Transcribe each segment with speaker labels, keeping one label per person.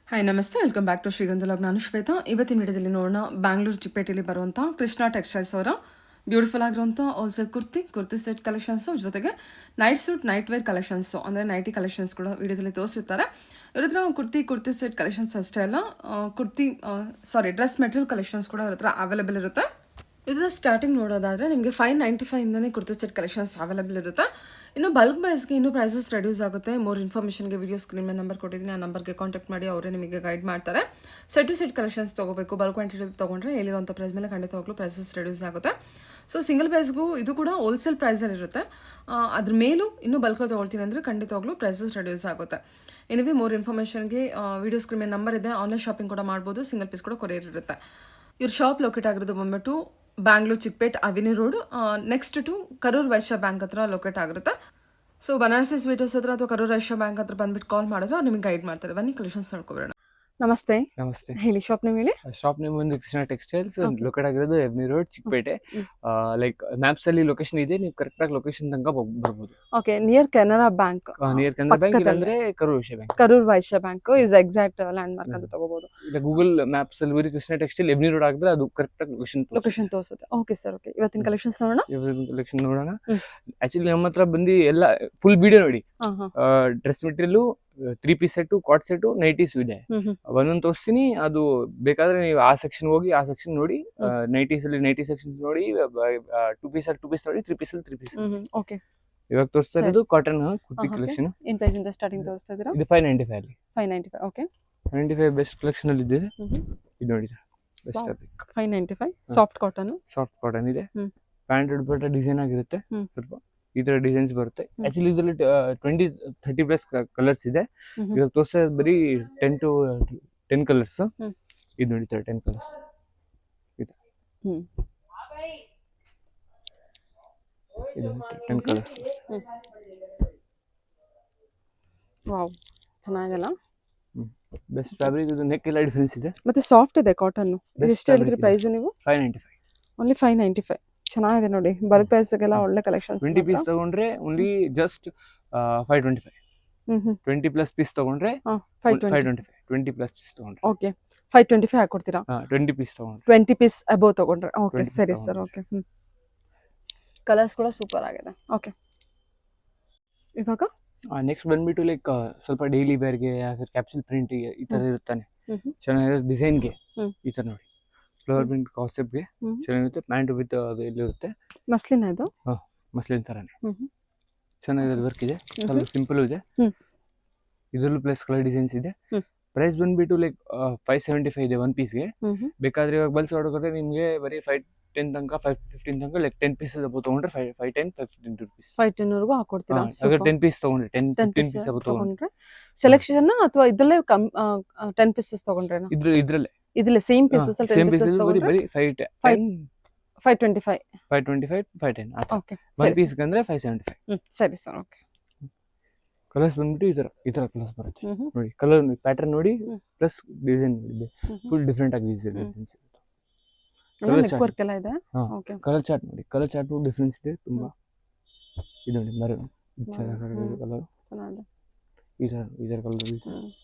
Speaker 1: Hi ನಮಸ್ತೆ, welcome back to ಶ್ರೀಗಂಧಲಾಗ್. ನಾನು ಶ್ವೇತಾ. ಇವತ್ತಿನ ವಿಡಿಯೋದಲ್ಲಿ ನೋಡೋಣ ಬ್ಯಾಂಗ್ಳೂರು ಚಿಕ್ಕಪೇಟೆಯಲ್ಲಿ ಬರುವಂಥ ಕೃಷ್ಣ ಟೆಕ್ಸ್ಟೈಲ್ಸ್ ಅವರ ಬ್ಯೂಟಿಫುಲ್ ಆಗಿರುವಂಥ ಹೋಲ್ಸೇಲ್ ಕುರ್ತಿ ಸೆಟ್ ಕಲೆಕ್ಷನ್ಸು, ಜೊತೆಗೆ night suit night wear collections ಅಂದರೆ ನೈಟಿ ಕಲೆಕ್ಷನ್ಸ್ ಕೂಡ ವಿಡಿಯೋದಲ್ಲಿ ತೋರಿಸಿರ್ತಾರೆ. ಇವ್ರ ಹತ್ರ ಕುರ್ತಿ ಸೆಟ್ ಕಲೆಕ್ಷನ್ಸ್ ಅಷ್ಟೇ ಅಲ್ಲ, ಡ್ರೆಸ್ ಮೆಟೀರಿಯಲ್ ಕಲೆಕ್ಷನ್ಸ್ ಕೂಡ ಇವ್ರ ಹತ್ರ ಅವೈಲೇಬಲ್ ಇರುತ್ತೆ. ಇದರ ಸ್ಟಾರ್ಟಿಂಗ್ ನೋಡೋದಾದರೆ ನಿಮಗೆ 595ಇಂದನೇ ಕುರ್ತಿ ಸೆಟ್ ಕಲೆಕ್ಷನ್ಸ್ ಅವೈಲೇಬಲ್ ಇರುತ್ತೆ. ಇನ್ನು ಬಲ್ಕ್ ಬೈಸ್ಗೆ ಇನ್ನೂ ಪ್ರೈಸಸ್ ರೆಡ್ಯೂಸ್ ಆಗುತ್ತೆ. ಮೋರ್ ಇನ್ಫಾರ್ಮೇಷನ್ಗೆ ವಿಡಿಯೋ ಸ್ಕ್ರೀನ್ ಮೇಲೆ ನಂಬರ್ ಕೊಟ್ಟಿದ್ದೀನಿ, ಆ ನಂಬರ್ಗೆ ಕಾಂಟ್ಯಾಕ್ಟ್ ಮಾಡಿ, ಅವರೇ ನಿಮಗೆ ಗೈಡ್ ಮಾಡ್ತಾರೆ. ಸೆಟ್ ಟು ಸೆಟ್ ಕಲೆಕ್ಷನ್ಸ್ ತೊಗೋಬೇಕು, ಬಲ್ಕ್ ಕ್ವಾಂಟಿಟಿ ತೊಗೊಂಡ್ರೆ ಹೇಳಿರುವಂಥ ಪ್ರೈಸ್ ಮೇಲೆ ಖಂಡಿತವಾಗ್ಲೂ ಪ್ರೈಸಸ್ ರೆಡ್ಯೂಸ್ ಆಗುತ್ತೆ. ಸೊ ಸಿಂಗಲ್ ಪ್ರೈಸ್ಗೂ ಇದು ಕೂಡ ಹೋಲ್ಸೇಲ್ ಪ್ರೈಸಲ್ಲಿ ಇರುತ್ತೆ. ಅದ್ರ ಮೇಲೂ ಇನ್ನೂ ಬಲ್ಕಲ್ಲಿ ತೊಗೊಳ್ತೀನಿ ಅಂದರೆ ಖಂಡಿತವಾಗ್ಲೂ ಪ್ರೈಸಸ್ ರೆಡ್ಯೂಸ್ ಆಗುತ್ತೆ. ಎನಿವೆ ಮೋರ್ ಇನ್ಫಾರ್ಮೇಷನ್ಗೆ ವಿಡಿಯೋ ಸ್ಕ್ರೀನ್ ಮೇಲೆ ನಂಬರ್ ಇದೆ, ಆನ್ಲೈನ್ ಶಾಪಿಂಗ್ ಕೂಡ ಮಾಡ್ಬೋದು, ಸಿಂಗಲ್ ಪೀಸ್ ಕೂಡ ಕೊರಿಯರ್ ಇರುತ್ತೆ. ಇವ್ರ ಶಾಪ್ ಲೊಕೇಟ್ ಆಗಿರೋದು ಬಂದ್ಬಿಟ್ಟು Bangalore Chickpet avenue road, next to Karur Vysya bank ಹತ್ರ ಲೊಕೇಟ್ ಆಗಿರುತ್ತೆ. ಸೊ ಬನಾರಸಿ ಸ್ವೀಟರ್ಸ್ ಹತ್ರ ಅಥವಾ ಕರೂರ್ ವೈಶ್ಯ ಬ್ಯಾಂಕ್ ಹತ್ರ ಬಂದ್ಬಿಟ್ಟು ಕಾಲ್ ಮಾಡಿದ್ರೆ ಅವ್ರು ನಿಮಗೆ ಗೈಡ್ ಮಾಡ್ತಾರೆ. ಬನ್ನಿ ಕಲೆಕ್ಷನ್ಸ್ ನೋಡ್ಕೊಬರೋಣ. ನಮಸ್ತೆ.
Speaker 2: ನಮಸ್ತೆ.
Speaker 1: ಹೇಳಿ, ಶಾಪ್ ನೇಮ್ ಹೇಳಿ.
Speaker 2: ಶಾಪ್ ನೇಮ್ ಒಂದು ಕೃಷ್ಣ ಟೆಕ್ಸ್ಟೈಲ್ಸ್,
Speaker 1: Okay.
Speaker 2: ಲೊಕೇಟ್ ಆಗಿರೋದು avenue road Chickpet. Like maps ಅಲ್ಲಿ ಲೊಕೇಶನ್ ಇದೆ, ನೀವು ಕರೆಕ್ಟ್ ಆಗಿ ಲೊಕೇಶನ್ ತನಕ ಬರ್ಬೋದು.
Speaker 1: Okay, near Canara bank,
Speaker 2: near Canara bank,
Speaker 1: ಪಕ್ಕದಲ್ಲೇ.
Speaker 2: ಇಲ್ಲಾಂದ್ರೆ Karur Vysya bank.
Speaker 1: Karur Vysya bank is exact landmark ಅಂತ ತಗೋಬಹುದು.
Speaker 2: ಇಲ್ಲ ಗೂಗಲ್ ಮ್ಯಾಪ್ಸ್ ಅಲ್ಲಿ ಬರೀ ಕೃಷ್ಣ ಟೆಕ್ಸ್ಟೈಲ್ ಎವ್ನಿ ರೋಡ್ ಆಗಿದ್ರೆ ಅದು ಕರೆಕ್ಟ್ ಆಗಿ
Speaker 1: ಲೊಕೇಶನ್ ತೋರಿಸುತ್ತೆ. Okay sir, okay. ಇವತ್ತಿನ ಕಲೆಕ್ಷನ್ಸ್ ನೋಡೋಣ.
Speaker 2: ಕಲೆಕ್ಷನ್ ನೋಡೋಣ.
Speaker 1: ಹ್ಮ್.
Speaker 2: ಆಕ್ಚುಲಿ ನಮ್ಮ ಹತ್ರ ಬಂದು ಎಲ್ಲ ಫುಲ್ ವಿಡಿಯೋ ನೋಡಿ.
Speaker 1: ಹಾಂ ಹಾಂ.
Speaker 2: ಡ್ರೆಸ್ ಮೆಟೀರಿಯಲ್ 3 ಪೀಸ್ ಸೆಟ್, ಕಾಟ್ ಸೆಟ್, ನೈಟೀಸ್ ಇದೆ. ಒಂದೊಂದು ತೋರಿಸ್ತೀನಿ, ಅದು ಬೇಕಾದ್ರೆ ನೀವು ಆ ಸೆಕ್ಷನ್ ಹೋಗಿ ಆ ಸೆಕ್ಷನ್ ನೋಡಿ. ನೈಟೀಸ್ ಅಲ್ಲಿ ನೈಟಿ ಸೆಕ್ಷನ್ ನೋಡಿ, 2 ಪೀಸ್ ಅಲ್ಲಿ 2 ಪೀಸ್ ನೋಡಿ, 3 ಪೀಸ್ ಅಲ್ಲಿ 3 ಪೀಸ್.
Speaker 1: ಓಕೆ.
Speaker 2: ಇವಾಗ ತೋರಿಸ್ತಾ ಇರೋದು ಕಾಟನ್ ಕುರ್ತಿ
Speaker 1: Okay.
Speaker 2: ಕಲೆಕ್ಷನ್.
Speaker 1: ಏನ್ ಪ್ರೈಸ್ ಇಂದ ಸ್ಟಾರ್ಟಿಂಗ್ ತೋರಿಸ್ತಾ ಇದ್ದೀರಾ?
Speaker 2: ಇದು 595 ಅಲ್ಲಿ.
Speaker 1: 595. ಓಕೆ.
Speaker 2: 95 ಬೆಸ್ಟ್ ಕಲೆಕ್ಷನ್ ಅಲ್ಲಿ ಇದೆ. ಇದು ನೋಡಿ best
Speaker 1: Wow.
Speaker 2: Fabric,
Speaker 1: 595 soft cotton.
Speaker 2: Soft cotton ಇದೆ.
Speaker 1: ಹ್ಮ್.
Speaker 2: ಪ್ಯಾಂಟ್ ದುಪಟ್ಟ ಡಿಸೈನ್ ಆಗಿರುತ್ತೆ.
Speaker 1: ಹ್ಮ್.
Speaker 2: ಸ್ವಲ್ಪ ಈ ತರ ಡಿಸೈನ್ಸ್ ಬರುತ್ತೆ. ಆಕ್ಚುಲಿ ಇದರಲ್ಲಿ 20-30 ಪ್ಲಸ್ ಕಲರ್ಸ್ ಇದೆ. ಇವಾಗ ತೋರಿಸ್ತಾ ಇರೋದು ಬರೀ 10 ಕಲರ್ಸ್. ಇದು ನೋಡಿ 10 ಕಲರ್ಸ್ ಇದೆ. ಇದು 10 ಕಲರ್ಸ್.
Speaker 1: ವಾವ್, ಚೆನ್ನಾಗಿಲ್ಲ.
Speaker 2: Best fabric. ಇದು ನೆಕ್ ಎಲ್ಲ ಡಿಫರೆನ್ಸ್ ಇದೆ.
Speaker 1: ಮತ್ತೆ ಸಾಫ್ಟ್ ಇದೆ ಕಾಟನ್.
Speaker 2: Best
Speaker 1: ಎಷ್ಟು ಹೇಳಿದ್ರಿ
Speaker 2: fabric
Speaker 1: ಪ್ರೈಸ್ ನೀವು?
Speaker 2: 595.
Speaker 1: ಓನ್ಲಿ 595. ಚೆನ್ನಾಗಿದೆ ನೋಡಿ, ಬಲ್ಕ್ ಪ್ರೈಸ್ಗೆಲ್ಲ ಒಳ್ಳೆ ಕಲೆಕ್ಷನ್ಸ್.
Speaker 2: 20 ಪೀಸ್ ತಗೊಂಡ್ರೆ ಓನ್ಲಿ ಜಸ್ಟ್ 525. 20 ಪ್ಲಸ್ ಪೀಸ್ ತಗೊಂಡ್ರೆ 525. 20 ಪ್ಲಸ್ ಪೀಸ್ ತಗೊಂಡ್ರೆ
Speaker 1: ಓಕೆ, 525 ಹಾಕೊಡ್ತೀರಾ?
Speaker 2: 20 ಪೀಸ್ ತಗೊಂಡ್ರೆ
Speaker 1: 20 ಪೀಸ್ ಅಬೋವ್ ತಗೊಂಡ್ರೆ. ಓಕೆ,
Speaker 2: 20
Speaker 1: ಸರಿ
Speaker 2: piece
Speaker 1: ಸರ್. ಓಕೆ. ಕಲರ್ಸ್ ಕೂಡ ಸೂಪರ್ ಆಗಿದೆ. ಓಕೆ, ಇವಾಗ
Speaker 2: ನೆಕ್ಸ್ಟ್ ಬಂದ್ಬಿಟ್ಟು ಲೈಕ್ ಸ್ವಲ್ಪ ಡೈಲಿ ವೇರ್ಗೆ ಕ್ಯಾಪ್ಸೂಲ್ ಪ್ರಿಂಟಿಗೆ ಈ ತರ ಇರುತ್ತಾನೆ. ಚೆನ್ನಾಗಿರೋ ಡಿಸೈನ್ಗೆ ಈ ತರ ನೋಡಿ, ಫ್ಲವರ್ ಪ್ರಿಂಟ್ ಕಾನ್ಸೆಪ್ಟ್ಗೆ ಚೆನ್ನಾಗಿರುತ್ತೆ. ಪ್ಯಾಂಟ್ ವಿತ್ ಇರುತ್ತೆ,
Speaker 1: ಮಸ್ಲಿನ ಇದು.
Speaker 2: ಮಸ್ಲಿನ್ ತರಾನೇ ಚೆನ್ನಾಗಿರೋದು ವರ್ಕ್ ಇದೆ. ಸ್ವಲ್ಪ ಸಿಂಪಲ್ ಇದೆ. ಇದರಲ್ಲೂ ಪ್ಲಸ್ ಕಲರ್ ಡಿಸೈನ್ಸ್ ಇದೆ. ಪ್ರೈಸ್ ಬಂದ್ಬಿಟ್ಟು ಲೈಕ್ 575 ಇದೆ 1 ಪೀಸ್ಗೆ. ಬೇಕಾದ್ರೆ ಇವಾಗ ಬಲ್ಸ್ ಆರ್ಡರ್ ಕೊಟ್ಟರೆ ನಿಮಗೆ ಬರೀ 510 ತನಕ 515 ತನಕ ಲೈಕ್ 10 ಪೀಸಸ್ ಅಬೋ ತಗೊಂಡ್ರೆ 510 515 rupees.
Speaker 1: 510 ವರೆಗೂ ಹಾಕೊಡ್ತೀರಾ?
Speaker 2: ಅगर 10 ಪೀಸ್ ತಗೊಂಡ್ರೆ 10 15 ಪೀಸ್ ಅಬೋ
Speaker 1: ತಗೊಂಡ್ರೆ ಸೆಲೆಕ್ಷನ್ ಅಥವಾ ಇದರಲ್ಲೇ 10 ಪೀಸಸ್ ತಗೊಂಡ್ರೆನಾ?
Speaker 2: ಇದ್ರಲ್ಲೇ
Speaker 1: ಇದರಲ್ಲೇ ಸೇಮ್ ಪೀಸಸ್ ಅಲ್ಲಿ 10 ಪೀಸಸ್ ತಗೊಂಡ್ರೆ
Speaker 2: ಬರೀ
Speaker 1: 525.
Speaker 2: 510 ಆ ಥರ.
Speaker 1: ಓಕೆ,
Speaker 2: 1 ಪೀಸ್ಗೆ ಅಂದ್ರೆ 575.
Speaker 1: ಸರಿ ಸರ್. ಓಕೆ.
Speaker 2: ಕಲರ್ಸ್ ಬಂದ್ಬಿಟ್ಟು ಈ ತರ ಕಲರ್ಸ್ ಬರುತ್ತೆ ನೋಡಿ. ಕಲರ್ ಪ್ಯಾಟರ್ನ್ ನೋಡಿ, ಪ್ಲಸ್ ಡಿಸೈನ್ ನೋಡಿ, ಫುಲ್ ಡಿಫ್ರೆಂಟ್ ಆಗಿ ಡಿಸೈನ್ಸ್.
Speaker 1: ನೆಕ್ ವರ್ಕ್ ಎಲ್ಲ ಇದೆ. ಓಕೆ.
Speaker 2: ಕಲರ್ ಚಾರ್ಟ್ ನೋಡಿ, ಕಲರ್ ಚಾರ್ಟ್ ಡಿಫ್ರೆನ್ಸ್ ಇದೆ ತುಂಬಾ. ಇದು ನೋಡಿ ಮರೂನ್ ಕಲರ್
Speaker 1: ಚೆನ್ನಾಗಿದೆ.
Speaker 2: ಈ ತರ ಕಲರ್ ಇದೆ.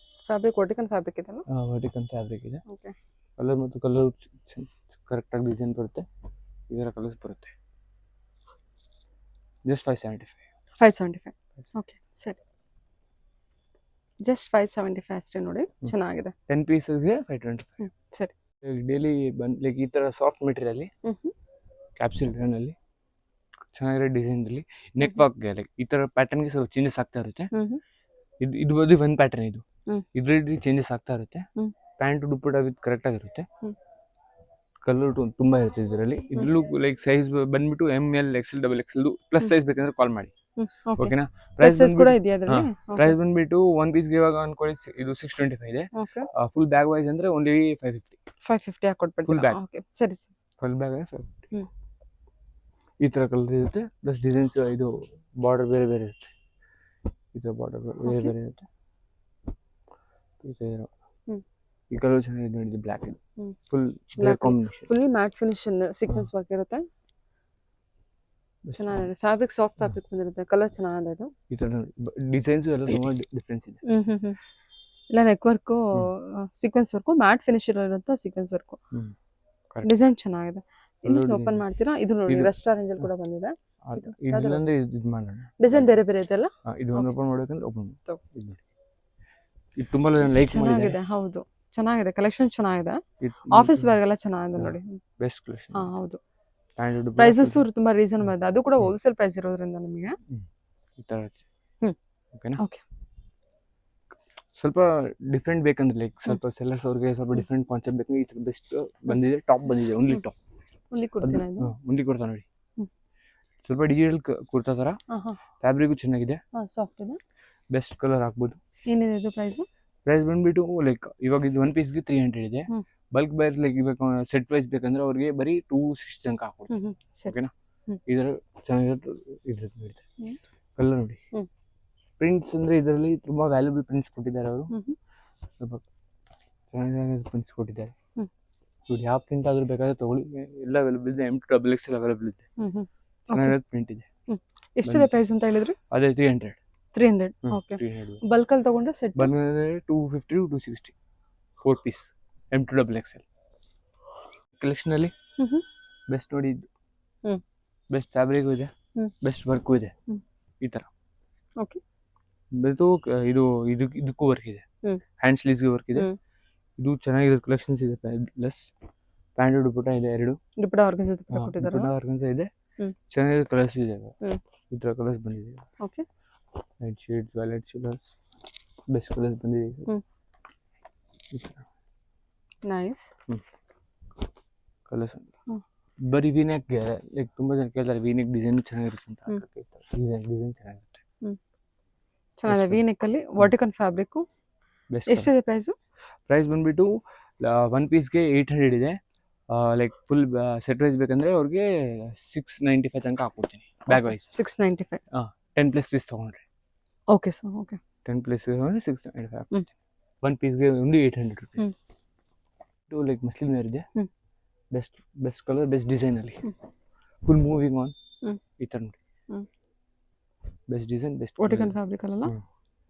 Speaker 1: ಫ್ಯಾಬ್ರಿಕ್ ವರ್ಟಿಕಲ್ ಫ್ಯಾಬ್ರಿಕ್ ಇದೆ ಅಲ್ಲ?
Speaker 2: ವರ್ಟಿಕಲ್ ಫ್ಯಾಬ್ರಿಕ್ ಇದೆ.
Speaker 1: ಓಕೆ.
Speaker 2: ಕಲರ್ ಮತ್ತು ಕಲರ್ ಕರೆಕ್ಟ್ ಆಗಿ ಡಿಸೈನ್ ಬರುತ್ತೆ. ಈ ತರ ಕಲರ್ಸ್ ಬರುತ್ತೆ. ಜಸ್ಟ್ 575.
Speaker 1: 575. ಓಕೆ, ಸರಿ. ಜಸ್ಟ್ 575 ಅಷ್ಟೇ ನೋಡಿ, ಚೆನ್ನಾಗಿದೆ.
Speaker 2: 10 ಪೀಸಸ್ಗೆ 525.
Speaker 1: ಸರಿ.
Speaker 2: ಡೈಲಿ ಲೈಕ್ ಈ ತರ ಸಾಫ್ಟ್ ಮೆಟೀರಿಯಲ್ ಕ್ಯಾಪ್ಸೂಲ್ ಅಲ್ಲಿ ಚೆನ್ನಾಗಿರೋ ಡಿಸೈನ್ ಅಲ್ಲಿ ನೆಕ್ ಬಾಕ್ಗೆ ಲೈಕ್ ಈ ತರ ಪ್ಯಾಟರ್ನ್ಗೆ ಸ್ವಲ್ಪ ಚೇಂಜಸ್ ಆಗ್ತಾ ಇರುತ್ತೆ. ಇದು ಬರೀ ಒಂದು ಪ್ಯಾಟರ್ನ್. ಇದ್ರಲ್ಲಿ ಚೇಂಜಸ್ ಆಗ್ತಾ ಇರುತ್ತೆ. ಪ್ಯಾಂಟ್ ದುಪಟ್ಟ ವಿತ್ ಕರೆಕ್ಟ್ ಆಗಿರುತ್ತೆ. ಕಲರ್ ತುಂಬಾ ಇರುತ್ತೆ ಇದರಲ್ಲಿ. ಇದ್ರಲ್ಲೂ ಲೈಕ್ ಸೈಜ್ ಬಂದ್ಬಿಟ್ಟು ML XL XXL plus size ಬೇಕಂದ್ರೆ ಕಾಲ್ ಮಾಡಿ. ಓಕೆನಾ? ಪ್ರೈಸ್
Speaker 1: ಕೂಡ ಇದೆಯಾ ಅದರಲ್ಲಿ?
Speaker 2: ಪ್ರೈಸ್ ಬಂದ್ಬಿಟ್ಟು 1 ಪೀಸ್ಗೆ ಇವಾಗ ಅನ್ಕೊಳ್ಳಿ ಇದು 625 ಇದೆ. ಫುಲ್ ಬ್ಯಾಗ್ ವೈಸ್ ಅಂದ್ರೆ ಓನ್ಲಿ 550
Speaker 1: ಹಾಕೊಟ್ಬಿಡ್ತೀರಾ? ಓಕೆ, ಸರಿ ಸರ್.
Speaker 2: Full bag 550. ಈ ತರ ಕಲರ್ ಇರುತ್ತೆ. ಪ್ಲಸ್ ಡಿಸೈನ್ಸ್ ಇದು ಬಾರ್ಡರ್ ಬೇರೆ ಬೇರೆ ಇರುತ್ತೆ. ಈ ತರ ಬಾರ್ಡರ್ ಬೇರೆ ಬೇರೆ ಇರುತ್ತೆ. ಈ ಕಲರ್ ಚೆನ್ನಾಗಿದೆ ನೋಡಿ, ಬ್ಲ್ಯಾಕ್ ಇದೆ. Full black combination,
Speaker 1: full mat finish sequence work ಇರುತ್ತೆ. ಚೆನ್ನಾಗಿದೆ. ಫ್ಯಾಬ್ರಿಕ್ ಸಾಫ್ಟ್ ಫ್ಯಾಬ್ರಿಕ್ ಬಂದಿರುತ್ತೆ. ಕಲರ್ ಚೆನ್ನಾಗಿದೆ. ಇದು
Speaker 2: ಈ ತರ ಡಿಸೈನ್ಸ್ ಎಲ್ಲ ತುಂಬಾ ಡಿಫರೆನ್ಸ್ ಇದೆ.
Speaker 1: ಇಲ್ಲ neck work sequence work mat finish ಇರೋಂಥ ಸೀಕ್ವೆನ್ಸ್ ವರ್ಕು
Speaker 2: ಕರೆಕ್ಟ್
Speaker 1: ಡಿಸೈನ್ ಚೆನ್ನಾಗಿದೆ. ಇನ್ನೊಂದು
Speaker 2: ಒಳ್ಳೆ
Speaker 1: ಓಪನ್ ಮಾಡ್ತೀರಾ? ಇದು ನೋಡಿ
Speaker 2: ಇದು-
Speaker 1: ರೆಸ್ಟ್ ಆರೆಂಜ್ ಅಲ್ಲಿ ಕೂಡ ಬಂದಿದೆ.
Speaker 2: ಇದಿಲ್ಲಂದ್ರೆ ಇದು ಮಾಡೋಣ.
Speaker 1: ಡಿಸೈನ್ ಬೇರೆ ಬೇರೆ ಇದೆಲ್ಲ
Speaker 2: ಇದು ಒಂದು ಓಪನ್ ಮಾಡ್ಬೇಕಂದ್ರೆ ಓಪನ್
Speaker 1: ತಗೋ.
Speaker 2: ಇದು ನೋಡಿ ಇದು ತುಂಬಾ ಲೈಕ್ ಮಾಡಿದ್ದಾರೆ.
Speaker 1: ಚೆನ್ನಾಗಿದೆ. ಹೌದು ಚೆನ್ನಾಗಿದೆ, ಕಲೆಕ್ಷನ್ ಚೆನ್ನಾಗಿದೆ. ಆಫೀಸ್ ವೇರ್ಗೆಲ್ಲ ಚೆನ್ನಾಗಿದೆ ನೋಡಿ.
Speaker 2: Best collection.
Speaker 1: ಹಾ ಹೌದು.
Speaker 2: ಸ್ಟ್ಯಾಂಡರ್ಡ್
Speaker 1: ಪ್ರೈಸಸ್ ತುಂಬಾ ರೀಸನಬಲ್ ಇದೆ. ಅದು ಕೂಡ ಹೋಲ್ಸೇಲ್ ಪ್ರೈಸ್ ಇರೋದ್ರಿಂದ ನಿಮಗೆ.
Speaker 2: ಈ ತರ
Speaker 1: ಹ್ಮ್.
Speaker 2: ಓಕೆನಾ?
Speaker 1: ಓಕೆ.
Speaker 2: ಸ್ವಲ್ಪ ಡಿಫ್ರೆಂಟ್ ಬೇಕಂದ್ರೆ ಲೈಕ್ ಸ್ವಲ್ಪ ಸೆಲ್ಲರ್ಸ್ ಅವ್ರಿಗೆ ಸ್ವಲ್ಪ ಡಿಫ್ರೆಂಟ್ ಕಾನ್ಸೆಪ್ಟ್ ಬೇಕಂದ್ರೆ ಈ ತರ ಬೆಸ್ಟ್ ಬಂದಿದೆ. ಟಾಪ್ ಬಂದಿದೆ, ಓನ್ಲಿ ಟಾಪ್.
Speaker 1: ಇಲ್ಲಿ ಕೊಡ್ತೀರಾ ಇದು?
Speaker 2: ಮುಂದೆ ಕೊಡ್ತಾ ನೋಡಿ. ಸ್ವಲ್ಪ ಡಿಜಿಟಲ್ ಕುರ್ತಾ ತರ. ಫ್ಯಾಬ್ರಿಕ್ ಚೆನ್ನಾಗಿದೆ,
Speaker 1: ಸಾಫ್ಟ್ ಇದೆ.
Speaker 2: ಬೆಸ್ಟ್ ಕಲರ್ ಹಾಕ್ಬೋದು.
Speaker 1: ಏನಿದೆ ಇದು ಪ್ರೈಸ್?
Speaker 2: ಪ್ರೈಸ್ ಬಂದ್ಬಿಟ್ಟು ಲೈಕ್ ಇವಾಗ ಇದು ಒನ್ ಪೀಸ್ಗೆ 300 ಇದೆ. ಬಲ್ಕ್ ಬೈರ್ ಲೈಕ್ ಇವಾಗ ಸೆಟ್ ವೈಸ್ ಬೇಕಂದ್ರೆ ಅವ್ರಿಗೆ ಬರೀ 260 ತನಕ ಹಾಕ್ಕೊಡ್ತೀವಿ. ಓಕೆನಾ? ಇದರ ಚೆನ್ನಾಗಿರುತ್ತೆ. ಇದ್ರದ್ದು ಬೀಳುತ್ತೆ ಕಲರ್ ನೋಡಿ. ಪ್ರಿಂಟ್ಸ್ ಅಂದ್ರೆ ಇದರಲ್ಲಿ ತುಂಬಾ ವ್ಯಾಲ್ಯೂಬಲ್ ಪ್ರಿಂಟ್ಸ್ ಕೊಟ್ಟಿದ್ದಾರೆ ಅವರು. ಸ್ವಲ್ಪ ಚೆನ್ನಾಗಿ ಪ್ರಿಂಟ್ಸ್ ಕೊಟ್ಟಿದ್ದಾರೆ ನೋಡಿ. ಯಾವ ಪ್ರಿಂಟ್ ಆದ್ರೂ ಬೇಕಾದ್ರೆ ತಗೊಳ್ಳಿ, ಎಲ್ಲ ಅವೈಲೇಬಲ್ ಇದೆ. M2XX ಅವೈಲೇಬಲ್ ಇದೆ. ಚೆನ್ನಾಗಿರೋದು ಪ್ರಿಂಟ್ ಇದೆ.
Speaker 1: ಎಷ್ಟಿದೆ ಪ್ರೈಸ್ ಅಂತ ಹೇಳಿದ್ರಿ?
Speaker 2: ಅದೇ 300.
Speaker 1: 300. ಓಕೆ.
Speaker 2: 300
Speaker 1: ಬಲ್ಕ್ ಅಲ್ಲಿ ತಗೊಂಡ್ರೆ ಸೆಟ್
Speaker 2: ಬಂದ್ರೆ 250 to 260 4 ಪೀಸ್ M2XL ಕಲೆಕ್ಷನ್ ಅಲ್ಲಿ ಬೆಸ್ಟ್ ನೋಡಿ. ಇದು ಬೆಸ್ಟ್ ಫ್ಯಾಬ್ರಿಕ್ ಇದೆ, ಬೆಸ್ಟ್ ವರ್ಕು ಇದೆ. ಈ ತರ
Speaker 1: ಓಕೆ.
Speaker 2: ಇದು ಇದಕ್ಕೂ ವರ್ಕ್ ಇದೆ, ಹ್ಯಾಂಡ್ ಸ್ಲೀವ್ಸ್ಗೆ ವರ್ಕ್ ಇದೆ. ಇದು ಚೆನ್ನಾಗಿರೋ ಕಲೆಕ್ಷನ್ಸ್ ಇದೆ. ಪ್ಲಸ್ ಪ್ಯಾಂಟ್ ದುಪಟ್ಟ ಇದೆ, 2
Speaker 1: ದುಪಟ್ಟ ಆರ್ಗನ್ಸಾ ದುಪಟ್ಟ ಕೊಟ್ಟಿದ್ದಾರೆ.
Speaker 2: ದುಪಟ್ಟ ಆರ್ಗನ್ಸಾ ಇದೆ. ಚೆನ್ನಾಗಿರೋ ಕಲರ್ಸ್ ಇದೆ. ಈ ತರ ಕಲರ್ಸ್ ಬಂದಿದೆ.
Speaker 1: Okay.
Speaker 2: Light shades, violet shades, best colours ಬಂದಿದೆ.
Speaker 1: ನೈಸ್
Speaker 2: ಕಲರ್ಸ್ ಬರೀ ವಿನೆಕ್ ಲೈಕ್ ತುಂಬಾ ಜನ ಕೇಳ್ತಾರೆ ವಿನೆಕ್ ಡಿಸೈನ್ ಚೆನ್ನಾಗಿರುತ್ತೆ ಅಂತ. ಡಿಸೈನ್ ಚೆನ್ನಾಗಿರುತ್ತೆ.
Speaker 1: ಚೆನ್ನಾಗಿದೆ. ವಿ ನೆಕ್ ಅಲ್ಲಿ ವರ್ಟಿಕಲ್ ಫ್ಯಾಬ್ರಿಕ್. ಎಷ್ಟಿದೆ ಪ್ರೈಸ್?
Speaker 2: ಪ್ರೈಸ್ ಬಂದ್ಬಿಟ್ಟು ಒನ್ ಪೀಸ್ಗೆ 800 ಇದೆ. ಲೈಕ್ ಫುಲ್ ಸೆಟ್ ವೈಸ್ ಬೇಕಂದ್ರೆ ಅವ್ರಿಗೆ 695 ತನಕ ಹಾಕ್ಕೊಡ್ತೀನಿ. Bag wise
Speaker 1: 695.
Speaker 2: 10+ ಪೀಸ್ ತಗೊಂಡ್ರೆ.
Speaker 1: Okay sir. ಓಕೆ.
Speaker 2: 10+ ತಗೊಂಡ್ರೆ 695 ಹಾಕ್ಕೊಡ್ತೀನಿ. ಒನ್ ಪೀಸ್ಗೆ only 800 rupees. ಇದು ಲೈಕ್ ಮಸ್ಲಿನ್ ವೇರ್ ಇದೆ. ಬೆಸ್ಟ್ ಕಲರ್, ಬೆಸ್ಟ್ ಡಿಸೈನ್ ಅಲ್ಲಿ ಫುಲ್ ಮೂವಿಂಗ್ ಆನ್. ಈ ತರ ನೋಡಿ. Best design, best
Speaker 1: vertical fabric ಅಲ್ಲ?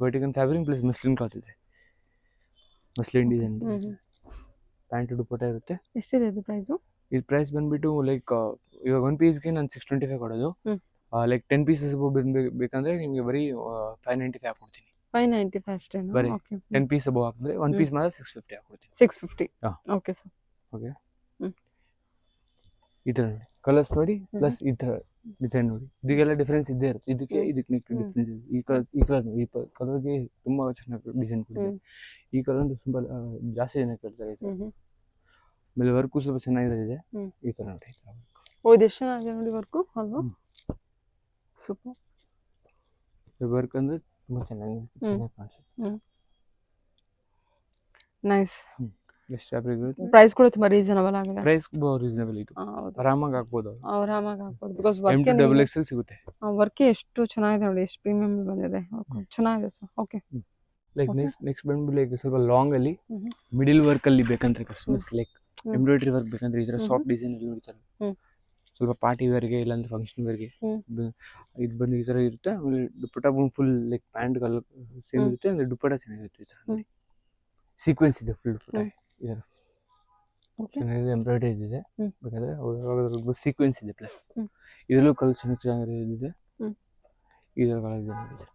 Speaker 2: Vertical fabric plus muslin cloth ಇದೆ. ಮಸ್ಲಿನ್ ಡಿಸೈನ್ ಪ್ಯಾಂಟ್ ದುಪಟ್ಟ ಇರುತ್ತೆ.
Speaker 1: ಎಷ್ಟಿದೆ ಇದು ಪ್ರೈಸು?
Speaker 2: ಇದು ಪ್ರೈಸ್ ಬಂದ್ಬಿಟ್ಟು ಲೈಕ್ ಇವಾಗ ಒನ್ ಪೀಸ್ಗೆ ನಾನು 625 ಕೊಡೋದು. ಲೈಕ್ 10 ಪೀಸಸ್ ಬೇಕಂದ್ರೆ ನಿಮಗೆ ಬರೀ 595 ಹಾಕ್ಕೊಡ್ತೀನಿ.
Speaker 1: 595 ಅಷ್ಟೇನಾ?
Speaker 2: ಬರೀ
Speaker 1: ಓಕೆ.
Speaker 2: 10 ಪೀಸ್ ಅಬೋ ಹಾಕಿದ್ರೆ ಒನ್ ಪೀಸ್ ಮಾತ್ರ 650 ಹಾಕ್ಕೊಡ್ತೀನಿ.
Speaker 1: 650. Okay sir.
Speaker 2: ಓಕೆ. ಈ ಥರ ನೋಡಿ ಕಲರ್ಸ್ ನೋಡಿ, ಪ್ಲಸ್ ಈ ಥರ ಡಿಸೈನ್ ನೋಡಿ. ಇದಕ್ಕೆಲ್ಲ ಡಿಫ್ರೆನ್ಸ್ ಇದ್ದೇ ಇರುತ್ತೆ. ಇದಕ್ಕೆ ಡಿಫ್ರೆನ್ಸ್ ಇದೆ. ಈ ಕಲರ್ ನೋಡಿ, ಈ ಕಲರ್ಗೆ ತುಂಬ ಚೆನ್ನಾಗಿ ಡಿಸೈನ್ ಕೊಟ್ಟಿದೆ. ಈ ಕಲರ್ ತುಂಬ ಜಾಸ್ತಿ ಜನ ಕೇಳ್ತಾರೆ. ಆಮೇಲೆ ವರ್ಕು ಸ್ವಲ್ಪ ಚೆನ್ನಾಗಿರೋದಿದೆ. ಈ ಥರ ನೋಡಿ.
Speaker 1: ಇದು ಎಷ್ಟು ಚೆನ್ನಾಗಿದೆ ನೋಡಿ ವರ್ಕು ಅಲ್ವಾ? ಸೂಪರ್.
Speaker 2: ವರ್ಕ್ ಅಂದರೆ ತುಂಬ ಚೆನ್ನಾಗಿ ಕಾಣಿಸುತ್ತೆ.
Speaker 1: ನೈಸ್.
Speaker 2: ಎಷ್ಟು ಫ್ಯಾಬ್ರಿಕ್ ಇರುತ್ತೆ.
Speaker 1: ಪ್ರೈಸ್ ಕೂಡ ತುಂಬಾ ರೀಸನಬಲ್ ಆಗಿದೆ.
Speaker 2: ಪ್ರೈಸ್ ರೀಸನಬಲ್ ಇದು. ಆರಾಮಾಗಿ ಹಾಕ್ಬೋದು.
Speaker 1: ಆರಾಮಾಗಿ ಹಾಕ್ಬೋದು. ಬಿಕಾಸ್
Speaker 2: M2XL ಸಿಗುತ್ತೆ.
Speaker 1: ವರ್ಕ್ ಎಷ್ಟು ಚೆನ್ನಾಗಿದೆ ನೋಡಿ, ಎಷ್ಟು ಪ್ರೀಮಿಯಂ ಬಂದಿದೆ. ಚೆನ್ನಾಗಿದೆ ಸರ್. ಓಕೆ.
Speaker 2: ಲೈಕ್ ನೆಕ್ಸ್ಟ್ ಬಂದ್ಬಿಟ್ಟು ಲೈಕ್ ಸ್ವಲ್ಪ ಲಾಂಗ್ ಅಲ್ಲಿ ಮಿಡಿಲ್ ವರ್ಕ್ ಅಲ್ಲಿ ಬೇಕಂದ್ರೆ ಕಸ್ಟಮರ್ಸ್ ಲೈಕ್ ಎಂಬ್ರಾಯ್ಡ್ರಿ ವರ್ಕ್ ಬೇಕಂದ್ರೆ ಈ ತರ ಸಾಫ್ಟ್ ಡಿಸೈನ್ ಅಲ್ಲಿ ನೋಡ್ತಾರೆ. ಸ್ವಲ್ಪ ಪಾರ್ಟಿ ವೇರ್ಗೆ ಇಲ್ಲಾಂದ್ರೆ ಫಂಕ್ಷನ್ ವೇರ್ಗೆ ಇದು ಬಂದು ಈ ತರ ಇರುತ್ತೆ. ಆಮೇಲೆ dupatta full like pant colour same ಇರುತ್ತೆ. ಅಂದ್ರೆ ದುಪಟ್ಟ ಚೆನ್ನಾಗಿರುತ್ತೆ. ಈ ತರ ನೋಡಿ ಸೀಕ್ವೆನ್ಸ್ ಇದೆ ಫುಲ್ ದುಪಟ್ಟ. ಇದರ ಚೆನ್ನಾಗಿದೆ, ಎಂಬ್ರಾಯ್ಡ್ರಿ ಇದೆ. ಬೇಕಾದ್ರೆ ಸೀಕ್ವೆನ್ಸ್ ಇದೆ. ಪ್ಲಸ್ ಇದರಲ್ಲೂ ಕಲರ್ ಚೆನ್ನಾಗಿರೋದಿದೆ. ಇದರ ಕಲರ್ ಇದೆ,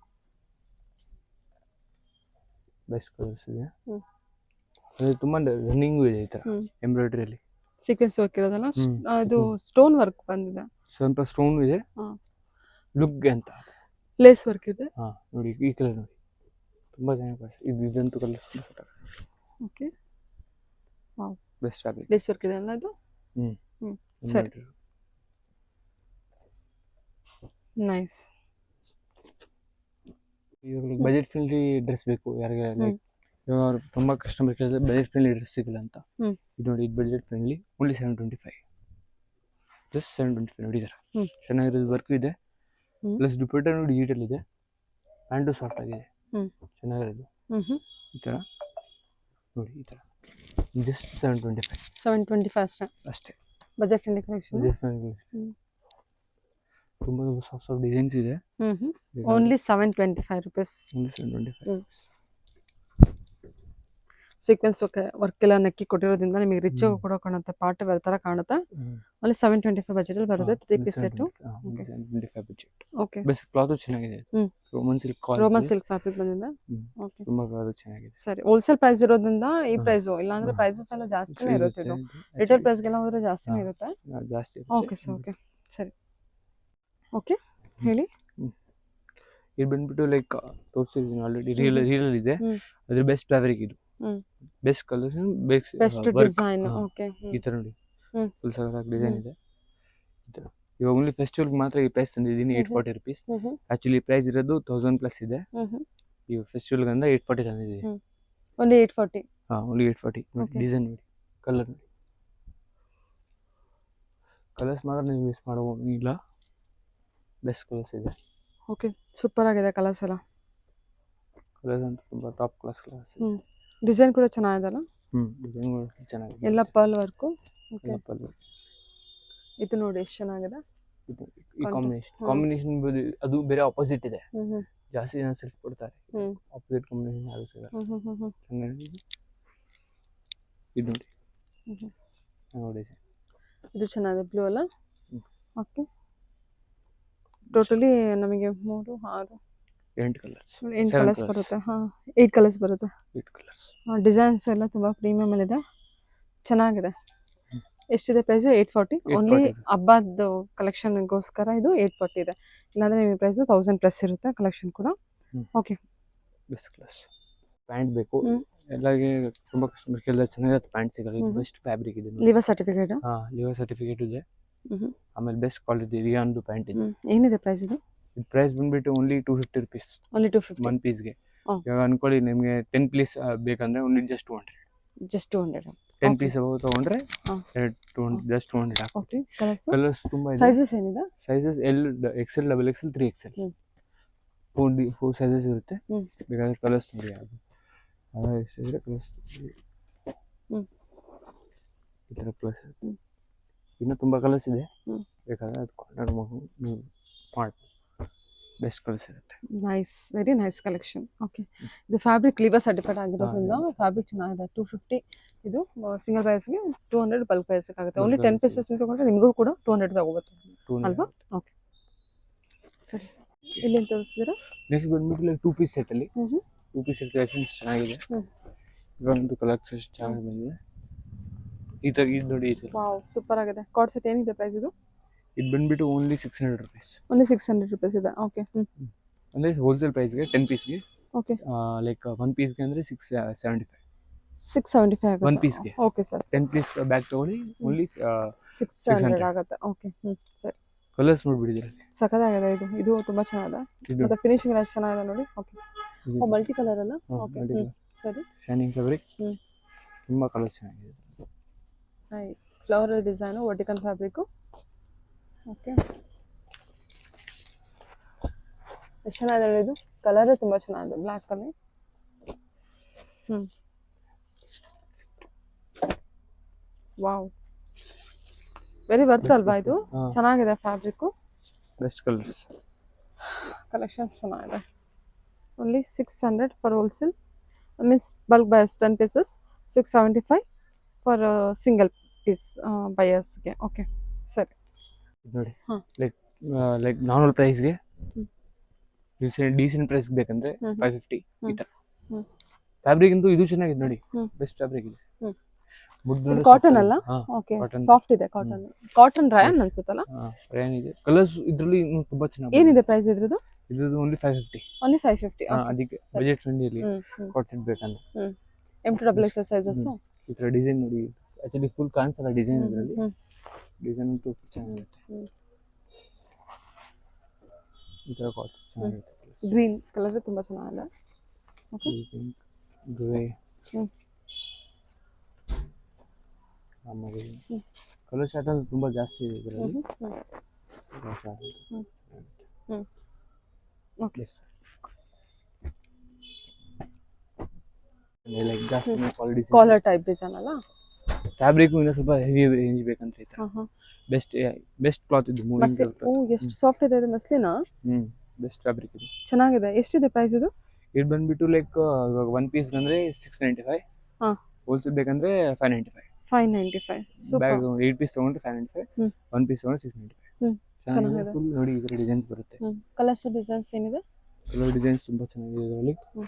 Speaker 2: ಬೆಸ್ಟ್ ಕಲರ್ಸ್ ಇದೆ. ಅದು ತುಂಬಾ ರನ್ನಿಂಗು ಇದೆ ಈ ತರ ಎಂಬ್ರಾಯ್ಡ್ರಿಯಲ್ಲಿ.
Speaker 1: ಸೀಕ್ವೆನ್ಸ್ ವರ್ಕ್ ಇರೋದಲ್ಲ, ಅದು ಸ್ಟೋನ್ ವರ್ಕ್ ಬಂದಿದೆ.
Speaker 2: ಸ್ವಲ್ಪ ಸ್ಟೋನ್ ಇದೆ ಲುಕ್ ಅಂತ.
Speaker 1: ಲೇಸ್ ವರ್ಕ್ ಇದೆ.
Speaker 2: ನೋಡಿ ಈ ಕಲರ್ ನೋಡಿ ತುಂಬಾ ಚೆನ್ನಾಗಿ ಕಾಣಿಸುತ್ತೆ. ಇದಂತೂ colour
Speaker 1: okay. Wow,
Speaker 2: best fabric.
Speaker 1: Lace work ಇದೆ ಅಲ್ಲ ಅದು? ಸರಿ. ನೈಸ್.
Speaker 2: ಇವಾಗ ಬಜೆಟ್ ಫ್ರೆಂಡ್ಲಿ ಡ್ರೆಸ್ ಬೇಕು ಯಾರಿಗೆ, ಲೈಕ್ ಇವಾಗ ತುಂಬಾ ಕಸ್ಟಮರ್ ಕೇಳಿದ್ರೆ ಬಜೆಟ್ ಫ್ರೆಂಡ್ಲಿ ಡ್ರೆಸ್ ಸಿಗಲ್ಲ ಅಂತ. ಇದು ನೋಡಿ, ಇದು ಬಜೆಟ್ ಫ್ರೆಂಡ್ಲಿ ಓನ್ಲಿ 725. ಜಸ್ಟ್ 725 ನೋಡಿ. ಈ ಥರ ಚೆನ್ನಾಗಿರೋದು ವರ್ಕ್ ಇದೆ. ಪ್ಲಸ್ ದುಪಟ್ಟ ನೋಡಿ ಡಿಜಿಟಲ್ ಇದೆ. ಪ್ಯಾಂಟು ಸಾಫ್ಟ್ ಆಗಿದೆ, ಚೆನ್ನಾಗಿರೋದು. ಈ ಥರ ನೋಡಿ, ಈ ಥರ ಜಸ್ಟ್ 725.
Speaker 1: 725
Speaker 2: ಅಷ್ಟೇ.
Speaker 1: Budget friendly collection.
Speaker 2: Budget friendly ತುಂಬ ಸಾಫ್ಟ್ ಡಿಸೈನ್ಸ್ ಇದೆ.
Speaker 1: Only 725 rupees.
Speaker 2: Only 725.
Speaker 1: Sequence work ಎಲ್ಲ ನೆಕ್ಕಿ ಕೊಟ್ಟಿರೋದ್ರಿಂದ ನಿಮಗೆ ರಿಚ್ ಕೂಡ ಕಾಣುತ್ತೆ, ಪಾರ್ಟ್ ವೇರ್ ತರ ಕಾಣುತ್ತೆ. ಅಲ್ಲಿ 725 ಬಜೆಟ್ ಅಲ್ಲಿ ಬರುತ್ತೆ 3 piece set. Okay
Speaker 2: best cloth ಚೆನ್ನಾಗಿದೆ.
Speaker 1: Hmm.
Speaker 2: Roman silk
Speaker 1: Roman silk fabric ಬಂದಿದೆ. ಓಕೆ
Speaker 2: ತುಂಬಾ ಕ್ಲಾತ್ ಚೆನ್ನಾಗಿದೆ.
Speaker 1: ಸರಿ, ಹೋಲ್ಸೇಲ್ ಪ್ರೈಸ್ ಇರೋದ್ರಿಂದ ಈ ಪ್ರೈಸ್, ಇಲ್ಲಾಂದ್ರೆ ಪ್ರೈಸಸ್ ಎಲ್ಲ ಜಾಸ್ತಿನೇ ಇರುತ್ತೆ. ಇದು ರಿಟೇಲ್ ಪ್ರೈಸ್ಗೆಲ್ಲ ಹೋದ್ರೆ ಜಾಸ್ತಿನೇ ಇರುತ್ತೆ.
Speaker 2: ಜಾಸ್ತಿ.
Speaker 1: ಓಕೆ ಸರ್, ಓಕೆ ಸರಿ, ಓಕೆ ಹೇಳಿ.
Speaker 2: ಇದು ಬಂದ್ಬಿಟ್ಟು ಲೈಕ್ ತೋರಿಸಿದ್ದೀನಿ ಆಲ್ರೆಡಿ, ರಿಯಲ್ ಇದೆ. ಅದ್ರ ಬೆಸ್ಟ್ ಫ್ಯಾಬ್ರಿಕ್ ಇದು, best collection,
Speaker 1: best design. Okay
Speaker 2: ಈ ತರ ನೋಡಿ, ಫುಲ್ ಸಖತ್ ಡಿಸೈನ್ ಇದೆ. ಇವಾಗ ಓನ್ಲಿ ಫೆಸ್ಟಿವಲ್ ಮಾತ್ರ ಈ ಪ್ರೈಸ್ ತಂದಿದ್ದೀನಿ, 840 ರುಪೀಸ್. ಆಕ್ಚುಲಿ ಪ್ರೈಸ್ ಇರೋದು 1000 ಪ್ಲಸ್ ಇದೆ. ಈ ಫೆಸ್ಟಿವಲ್ ಗಂದ 840 ತಂದಿದ್ದೀನಿ.
Speaker 1: ಓನ್ಲಿ 840.
Speaker 2: ಓನ್ಲಿ 840. ಡಿಸೈನ್ ನೋಡಿ, ಕಲರ್ ನೋಡಿ, ಕಲರ್ಸ್ ಮಾತ್ರ ನೀವು ಮಿಸ್ ಮಾಡೋಂಗಿಲ್ಲ, ಬೆಸ್ಟ್ ಕಲರ್ಸ್ ಇದೆ.
Speaker 1: ಓಕೆ, ಸೂಪರ್ ಆಗಿದೆ ಕಲರ್ಸ್ ಎಲ್ಲ.
Speaker 2: ಕಲರ್ಸ್ ಅಂತ ತುಂಬಾ ಟಾಪ್ ಕ್ಲಾಸ್ ಕಲರ್ಸ್.
Speaker 1: ಡಿಸೈನ್ ಕೂಡ ಚೆನ್ನಾಗಿದೆ ಅಲ್ಲ.
Speaker 2: ಡಿಸೈನ್ ಕೂಡ ಚೆನ್ನಾಗಿದೆ,
Speaker 1: ಎಲ್ಲ ಪರ್ಲ್ ವರ್ಕು. Okay,
Speaker 2: pearl.
Speaker 1: ಇದು ನೋಡಿ ಎಷ್ಟು ಚೆನ್ನಾಗಿದೆ.
Speaker 2: ಈ ಕಾಂಬಿನೇಷನ್ ಅದು ಬೇರೆ ಆಪೋಸಿಟ್ ಇದೆ. ಜಾಸ್ತಿ ಜನ ಸೆಲ್ಫ್ ಕೊಡ್ತಾರೆ, ಆಪೋಸಿಟ್ ಕಾಂಬಿನೇಷನ್ ಆಗುತ್ತೆ. ಚೆನ್ನಾಗಿದೆ ಇದು ನೋಡಿ,
Speaker 1: ಇದು ಚೆನ್ನಾಗಿದೆ, ಬ್ಲೂ ಅಲ್ಲ. ಓಕೆ, ಟೋಟಲಿ ನಮಗೆ 3, 6,
Speaker 2: 8 ಕಲರ್ಸ್,
Speaker 1: 8 ಕಲರ್ಸ್ ಬರುತ್ತೆ. 8 ಕಲರ್ಸ್ ಬರುತ್ತೆ.
Speaker 2: 8 ಕಲರ್ಸ್.
Speaker 1: ಡಿಸೈನ್ಸ್ ಎಲ್ಲ ತುಂಬಾ ಪ್ರೀಮಿಯಂ ಅಲ್ಲಿ ಇದೆ, ಚೆನ್ನಾಗಿದೆ. ಎಷ್ಟಿದೆ ಪ್ರೈಸ್? 840. ಓನ್ಲಿ ಹಬ್ಬದ ಕಲೆಕ್ಷನ್ಗೋಸ್ಕರ ಇದು 840 ಇದೆ. ಇಲ್ಲಾಂದ್ರೆ ನಿಮಗೆ ಪ್ರೈಸ್ 1000 ಪ್ಲಸ್ ಇರುತ್ತೆ ಕಲೆಕ್ಷನ್ ಕೂಡ. ಓಕೆ,
Speaker 2: ಬೆಸ್ಟ್ ಕ್ಲಾಸ್ ಪ್ಯಾಂಟ್ ಬೇಕು ಎಲ್ಲರಿಗೆ, ತುಂಬಾ ಕಸ್ಟಮರ್ ಕೇಳಿದ್ರೆ ಚೆನ್ನಾಗಿರೋ ಪ್ಯಾಂಟ್ ಸಿಗಲ್ಲ. ಇದು ಬೆಸ್ಟ್ ಫ್ಯಾಬ್ರಿಕ್ ಇದೆ.
Speaker 1: Liver certificate.
Speaker 2: ಲಿವರ್ ಸರ್ಟಿಫಿಕೇಟ್ ಇದೆ. ಆಮೇಲೆ ಬೆಸ್ಟ್ ಕ್ವಾಲಿಟಿ ರಿಯಾನ್ದು ಪ್ಯಾಂಟ್ ಇದೆ.
Speaker 1: ಏನಿದೆ ಪ್ರೈಸ್ ಇದು?
Speaker 2: ಪ್ರೈಸ್ ಬಂದ್ಬಿಟ್ಟು ಓನ್ಲಿ 250 ರುಪೀಸ್.
Speaker 1: ಓನ್ಲಿ 250
Speaker 2: 1 ಪೀಸ್ಗೆ. ಇವಾಗ ಅನ್ಕೊಳ್ಳಿ ನಿಮಗೆ 10 ಪೀಸ್ ಬೇಕಂದ್ರೆ ಓನ್ಲಿ ಜಸ್ಟ್ 200.
Speaker 1: ಜಸ್ಟ್ 200.
Speaker 2: 10 ಪೀಸ್ ತಗೊಂಡ್ರೆ 200, ಜಸ್ಟ್ 200.
Speaker 1: ಓಕೆ,
Speaker 2: ಕಲರ್ಸ್ ತುಂಬಾ ಇದೆ.
Speaker 1: ಸೈಜಸ್ ಏನಿದೆ?
Speaker 2: Sizes L, XL, XXL, 3XL, 4 sizes ಇರುತ್ತೆ. ಬೇಕಾದ್ರೆ ಕಲರ್ಸ್ ನೋಡಿ, ಯಾವುದು ಎಷ್ಟಿದ್ರೆ ಕಲರ್ಸ್ ಈ ಥರ ಪ್ಲಸ್ ಇರುತ್ತೆ. ಇನ್ನೂ ತುಂಬ ಕಲರ್ಸ್ ಇದೆ, ಬೇಕಾದ್ರೆ ಅದು ಕಾರ್ನರ್ ನೀವು ಮಾಡಿ, ಬೆಸ್ಟ್ ಕಲರ್ಸ್ ಇರುತ್ತೆ.
Speaker 1: Nice, very nice collection. Okay, ಇದು ಫ್ಯಾಬ್ರಿಕ್ ಲಿವರ್ ಸರ್ಟಿಫೈಡ್ ಆಗಿರೋದ್ರಿಂದ ಫ್ಯಾಬ್ರಿಕ್ ಚೆನ್ನಾಗಿದೆ. 250 ಇದು ಸಿಂಗಲ್ ಪ್ರೈಸ್ಗೆ, 200 ಬಲ್ಕ್ ಪ್ರೈಸ್ ಆಗುತ್ತೆ. ಓನ್ಲಿ 10 ಪೀಸಸ್ ತಗೊಂಡ್ರೆ ನಿಮಗೂ ಕೂಡ 200 ತಗೋಗುತ್ತೆ ಅಲ್ವಾ? ಓಕೆ ಸರಿ, ಇಲ್ಲಿ ತೋರಿಸಿದ್ರೆ
Speaker 2: ನೆಕ್ಸ್ಟ್ ಬಂದ್ಬಿಟ್ಟು 2 ಪೀಸ್ ಸೆಟ್ ಅಲ್ಲಿ 2 ಪೀಸ್ ಸೆಟ್ ಕಲೆಕ್ಷನ್ಸ್ ಚೆನ್ನಾಗಿದೆ. ಇದೊಂದು ಕಲೆಕ್ಷನ್ ಚೆನ್ನಾಗಿ ಬಂದಿದೆ. ಈ ತರ ಇದು ನೋಡಿ,
Speaker 1: ವಾವ್ ಸೂಪರ್ ಆಗಿದೆ. ಕಾರ್ಡ್ ಸೆಟ್ ಏನಿದೆ ಪ್ರೈಸ್ ಇದು?
Speaker 2: ಇದು ಬಂದ್ಬಿಟ್ಟು ಓನ್ಲಿ 600 ರುಪೀಸ್.
Speaker 1: ಓನ್ಲಿ 600 ರುಪೀಸ್ ಇದೆ. ಓಕೆ,
Speaker 2: ಅಂದ್ರೆ ಹೋಲ್ಸೇಲ್ ಪ್ರೈಸ್ಗೆ 10 ಪೀಸ್ಗೆ.
Speaker 1: ಓಕೆ,
Speaker 2: ಲೈಕ್ 1 ಪೀಸ್ಗೆ ಅಂದ್ರೆ 675.
Speaker 1: 675 ಆಗುತ್ತೆ
Speaker 2: 1 ಪೀಸ್ಗೆ.
Speaker 1: Okay sir.
Speaker 2: 10 ಪೀಸ್ ಬ್ಯಾಗ್ ತಗೊಳ್ಳಿ, ಓನ್ಲಿ
Speaker 1: 600 ಆಗುತ್ತೆ. ಓಕೆ, ಸರಿ.
Speaker 2: ಕಲರ್ಸ್ ನೋಡ್ಬಿಟ್ಟಿದ್ದೀರಾ,
Speaker 1: ಸಖತ್ತಾಗಿದೆ. ಇದು ತುಂಬಾ ಚೆನ್ನಾಗಿದೆ, ಮತ್ತೆ ಫಿನಿಶಿಂಗ್ ಎಲ್ಲ ಚೆನ್ನಾಗಿದೆ ನೋಡಿ. ಓಕೆ, ಮಲ್ಟಿ ಕಲರ್ ಅಲ್ಲ. ಓಕೆ, ಸರಿ.
Speaker 2: ಶೈನಿಂಗ್ ಫ್ಯಾಬ್ರಿಕ್, ತುಂಬಾ ಕಲರ್ ಚೆನ್ನಾಗಿದೆ.
Speaker 1: Floral design, vertical fabric. Okay, ಎಷ್ಟು ಚೆನ್ನಾಗಿದೆ ಇದು. ಕಲರ್ ತುಂಬಾ ಚೆನ್ನಾಗಿದೆ, black colour. Wow, very worth ಅಲ್ವಾ ಇದು? ಚೆನ್ನಾಗಿದೆ ಫ್ಯಾಬ್ರಿಕ್,
Speaker 2: ಬೆಸ್ಟ್ ಕಲರ್ಸ್.
Speaker 1: ಕಲೆಕ್ಷನ್ಸ್ ಚೆನ್ನಾಗಿದೆ. Only 600 for wholesale, means bulk buys 10 pieces, 675 for single piece ಬಯರ್ಸ್ಗೆ. ಓಕೆ, ಸರಿ.
Speaker 2: ನೋಡಿ, ಲೈಕ್ ನಾರ್ಮಲ್ ಪ್ರೈಸ್ಗೆ, ಡೀಸೆಂಟ್ ಪ್ರೈಸ್ ಬೇಕಂದ್ರೆ 550 ಈ ತರ. ಫ್ಯಾಬ್ರಿಕ್ ಅಂತೂ ಇದು ಚೆನ್ನಾಗಿದೆ ನೋಡಿ, ಬೆಸ್ಟ್ ಫ್ಯಾಬ್ರಿಕ್ ಇದೆ.
Speaker 1: ಕಾಟನ್ ಅಲ್ಲ? ಓಕೆ, ಸಾಫ್ಟ್ ಇದೆ ಕಾಟನ್. ಕಾಟನ್ ರಾಯನ್ ಅನ್ಸುತ್ತಲ್ಲ?
Speaker 2: ರಾಯನ್ ಇದೆ. ಕಲರ್ಸ್ ಇದರಲ್ಲಿ ಇನ್ನೂ ತುಂಬಾ ಚೆನ್ನಾಗಿದೆ.
Speaker 1: ಏನಿದೆ ಪ್ರೈಸ್ ಇದ್ರದ್ದು?
Speaker 2: ಇದ್ರದ್ದು ಓನ್ಲಿ 550.
Speaker 1: ಓನ್ಲಿ 550.
Speaker 2: ಅದಕ್ಕೆ ಬಜೆಟ್ ಫ್ರೆಂಡ್ಲಿ ಕಾಟ್ ಸೆಟ್ ಬೇಕಂದ್ರೆ
Speaker 1: M2XL ಸೈಜಸ್.
Speaker 2: ಈ ತರ ಡಿಸೈನ್ ನೋಡಿ, ಆಕ್ಚುಲಿ ಫುಲ್ ಕಾಣಿಸಲ್ಲ ಡಿಸೈನ್ ಇದರಲ್ಲಿ. ಡಿಸೈನ್ ಅಂತೂ ಚೆನ್ನಾಗಿರುತ್ತೆ. ಈ ತರ ಕಾಟ್ ಸೆಟ್ ಚೆನ್ನಾಗಿರುತ್ತೆ.
Speaker 1: ಗ್ರೀನ್ ಕಲರ್ ತುಂಬಾ ಚೆನ್ನಾಗಿದೆ. ಓಕೆ,
Speaker 2: ಗ್ರೇ, ಕಲರ್ ಚಾರ್ಟ್ ಅಂದ್ರೆ ತುಂಬಾ ಜಾಸ್ತಿ ಇದೆ ಇದರಲ್ಲಿ.
Speaker 1: ಓಕೆ,
Speaker 2: ಲೈಕ್ ಜಾಸ್ತಿ ಕ್ವಾಲಿಟಿ
Speaker 1: ಕಾಲರ್ ಟೈಪ್ ಡಿಸೈನ್ ಅಲ್ಲ?
Speaker 2: ಫ್ಯಾಬ್ರಿಕ್ ಇನ್ನೂ ಸ್ವಲ್ಪ ಹೆವಿ ರೇಂಜ್ ಬೇಕಂತ ಈ ತರ ಬೆಸ್ಟ್ ಕ್ಲಾತ್ ಇದು.
Speaker 1: ಎಷ್ಟು ಸಾಫ್ಟ್ ಇದೆ ಇದು, ಮಸ್ಲಿನಾ?
Speaker 2: ಬೆಸ್ಟ್ ಫ್ಯಾಬ್ರಿಕ್ ಇದು,
Speaker 1: ಚೆನ್ನಾಗಿದೆ. ಎಷ್ಟಿದೆ ಪ್ರೈಸ್ ಇದು?
Speaker 2: ಇದು ಬಂದ್ಬಿಟ್ಟು ಲೈಕ್ 1 ಪೀಸ್ ಅಂದ್ರೆ 695.
Speaker 1: ಹಾ.
Speaker 2: ಹೋಲ್ಸೇಲ್ ಬೇಕಂದ್ರೆ 595.
Speaker 1: 595
Speaker 2: ಬ್ಯಾಗ್
Speaker 1: ಸೂಪರ್.
Speaker 2: 8 ಪೀಸ್ ತೊಗೊಂಡ್ರೆ 595,
Speaker 1: ಹ್ಮ್.
Speaker 2: 1 ಪೀಸ್ ತೊಗೊಂಡ್ರೆ 695.
Speaker 1: ಹ್ಮ್
Speaker 2: ಚೆನ್ನಾಗಿದೆ.
Speaker 1: ಚೆನ್ನಾಗಿದೆ.
Speaker 2: ಫುಲ್ ನೋಡಿ ಈ ಥರ ಡಿಸೈನ್ಸ್ ಬರುತ್ತೆ.
Speaker 1: ಕಲರ್ಸ್ ಡಿಸೈನ್ಸ್ ಏನಿದೆ?
Speaker 2: ಕೆಲವು ಡಿಸೈನ್ಸ್ ತುಂಬ ಚೆನ್ನಾಗಿದೆ ಇದರಲ್ಲಿ.
Speaker 1: ಹ್ಮ್.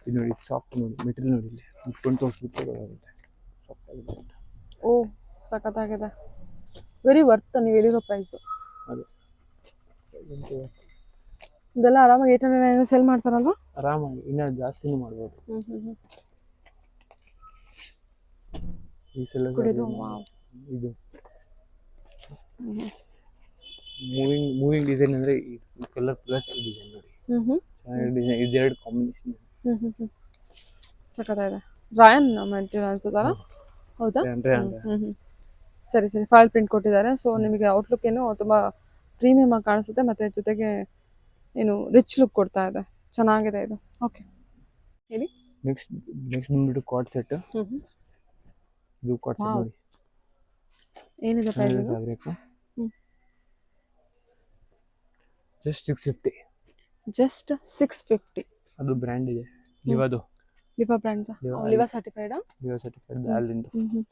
Speaker 2: ಇದು ನೋಡಿ ಸಾಫ್ಟ್ ನೋಡಿ ಮೆಟೀರಿಯಲ್ ನೋಡಿ ಇಲ್ಲಿ ಮುಟ್ಕೊಂಡು ತೋರಿಸ್ಬಿಟ್ಟು ಬರುತ್ತೆ. ಸಾಫ್ಟ್ ಆಗಿದೆ ಅಂತ.
Speaker 1: ಓ ಸಖತ್ತಾಗಿದೆ. ವೆರಿ ವರ್ತ್ ನೀವು ಹೇಳಿರೋ ಪ್ರೈಸು.
Speaker 2: ಅದೇ
Speaker 1: ಇದೆಲ್ಲ ಆರಾಮಾಗಿ 800 ಸೆಲ್ ಮಾಡ್ತಾರಲ್ವಾ?
Speaker 2: ಆರಾಮಾಗಿ ಇನ್ನೂ ಜಾಸ್ತಿನೂ ಮಾಡ್ಬೋದು. ಈ ಸಲ
Speaker 1: ಕುಡಿದು ವಾವ್.
Speaker 2: ಇದು ಮೂವಿಂಗ್ ಡಿಸೈನ್ ಅಂದರೆ ಈ ಕಲರ್ ಪ್ಲಸ್ ಡಿಸೈನ್ ನೋಡಿ ಚೆನ್ನಾಗಿ ಡಿಸೈನ್ ಇದೆರಡು ಕಾಂಬಿನೇಷನ್.
Speaker 1: ಸಖತ್ತಾಗಿದೆ. ರಾಯನ್ ಮೆಟೀರಿಯಲ್ ಅನ್ಸುತ್ತಲ್ಲ, ಹೌದಾ?
Speaker 2: ಅಂದರೆ
Speaker 1: ಸರಿ ಸರಿ, ಫಾಯಿಲ್ ಪ್ರಿಂಟ್ ಕೊಟ್ಟಿದ್ದಾರೆ. ಸೊ ನಿಮಗೆ ಔಟ್ಲುಕ್ ಏನು ತುಂಬ ಪ್ರೀಮಿಯಮ್ ಆಗಿ ಕಾಣಿಸುತ್ತೆ, ಮತ್ತು ಜೊತೆಗೆ ಏನು ರಿಚ್ ಲುಕ್ ಕೊಡ್ತಾ ಇದೆ. ಚೆನ್ನಾಗಿದೆ ಇದು. ಓಕೆ ಹೇಳಿ.
Speaker 2: ನೆಕ್ಸ್ಟ್ ಬಂದ್ಬಿಟ್ಟು ಕಾರ್ಡ್ ಸೆಟ್. ಇದು ಕಾರ್ಡ್ ಸೆಟ್ ನೋಡಿ
Speaker 1: ಏನಿದೆ ಪ್ರೈಸ್ ಇದು?
Speaker 2: Fabric just 650.
Speaker 1: ಜಸ್ಟ್ 650.
Speaker 2: ಅದು ಬ್ರ್ಯಾಂಡ್ ಇದೆ ಲಿವಾದು.
Speaker 1: ಲಿವಾ ಬ್ರ್ಯಾಂಡ್. ಲಿವಾ ಸರ್ಟಿಫೈಡಾ?
Speaker 2: ಲಿವಾ ಸರ್ಟಿಫೈಡ್ ಅಲ್ಲಿಂದ